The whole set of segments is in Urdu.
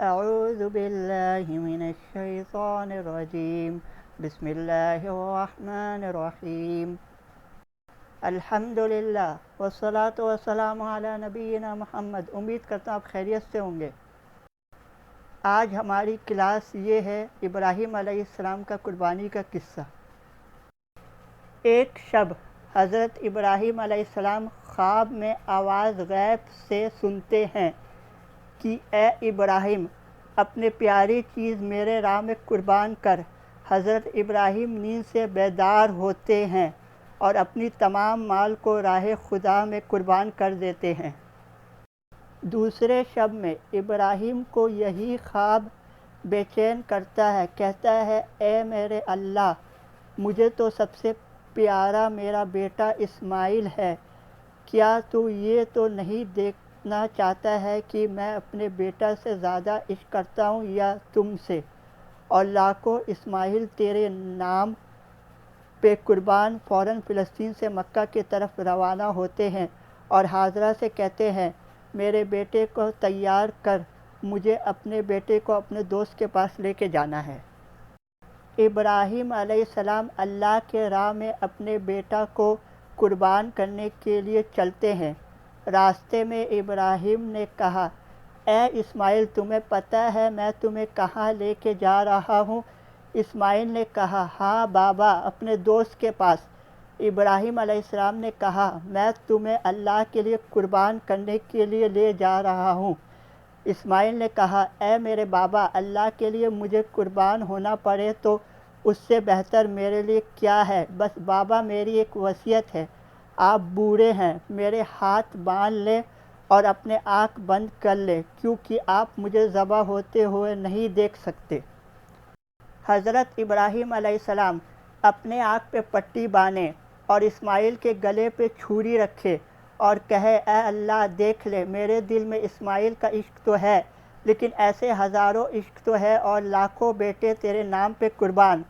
اعوذ باللہ من الشیطان الرجیم بسم اللہ الرحمن الرحیم الحمدللہ والصلاة والسلام علی نبینا محمد۔ امید کرتا ہوں آپ خیریت سے ہوں گے۔ آج ہماری کلاس یہ ہے ابراہیم علیہ السلام کا قربانی کا قصہ۔ ایک شب حضرت ابراہیم علیہ السلام خواب میں آواز غیب سے سنتے ہیں کہ اے ابراہیم، اپنے پیاری چیز میرے راہ میں قربان کر۔ حضرت ابراہیم نیند سے بیدار ہوتے ہیں اور اپنی تمام مال کو راہ خدا میں قربان کر دیتے ہیں۔ دوسرے شب میں ابراہیم کو یہی خواب بے چین کرتا ہے۔ کہتا ہے اے میرے اللہ، مجھے تو سب سے پیارا میرا بیٹا اسماعیل ہے، کیا تو یہ تو نہیں دیکھنا چاہتا ہے کہ میں اپنے بیٹا سے زیادہ عشق کرتا ہوں یا تم سے؟ اور لاکھوں اسماعیل تیرے نام پہ قربان فوراً فلسطین سے مکہ کی طرف روانہ ہوتے ہیں اور حاجرہ سے کہتے ہیں میرے بیٹے کو تیار کر، مجھے اپنے بیٹے کو اپنے دوست کے پاس لے کے جانا ہے۔ ابراہیم علیہ السلام اللہ کے راہ میں اپنے بیٹا کو قربان کرنے کے لیے چلتے ہیں۔ راستے میں ابراہیم نے کہا اے اسماعیل، تمہیں پتہ ہے میں تمہیں کہاں لے کے جا رہا ہوں؟ اسماعیل نے کہا ہاں بابا، اپنے دوست کے پاس۔ ابراہیم علیہ السلام نے کہا میں تمہیں اللہ کے لیے قربان کرنے کے لیے لے جا رہا ہوں۔ اسماعیل نے کہا اے میرے بابا، اللہ کے لیے مجھے قربان ہونا پڑے تو اس سے بہتر میرے لیے کیا ہے؟ بس بابا میری ایک وصیت ہے، آپ بوڑھے ہیں، میرے ہاتھ باندھ لیں اور اپنے آنکھ بند کر لیں کیونکہ آپ مجھے ذبح ہوتے ہوئے نہیں دیکھ سکتے۔ حضرت ابراہیم علیہ السلام اپنے آنکھ پہ پٹی باندھے اور اسماعیل کے گلے پہ چھری رکھے اور کہے اے اللہ دیکھ لے، میرے دل میں اسماعیل کا عشق تو ہے، لیکن ایسے ہزاروں عشق تو ہے اور لاکھوں بیٹے تیرے نام پہ قربان۔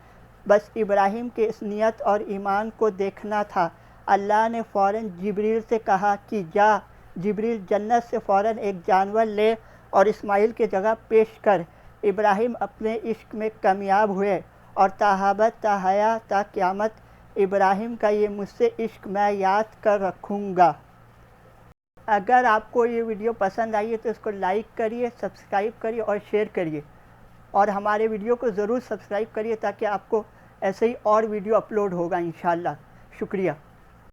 بس ابراہیم کے اس نیت اور ایمان کو دیکھنا تھا۔ اللہ نے فوراً جبریل سے کہا کہ جا جبریل، جنت سے فوراً ایک جانور لے اور اسماعیل کی جگہ پیش کر۔ ابراہیم اپنے عشق میں کامیاب ہوئے اور تاابد تاحیات تا قیامت ابراہیم کا یہ مجھ سے عشق میں یاد کر رکھوں گا۔ اگر آپ کو یہ ویڈیو پسند آئی ہے تو اس کو لائک کریے، سبسکرائب کریے اور شیئر کریے، اور ہمارے ویڈیو کو ضرور سبسکرائب کریے تاکہ آپ کو ایسے ہی اور ویڈیو اپلوڈ ہوگا انشاءاللہ۔ شکریہ۔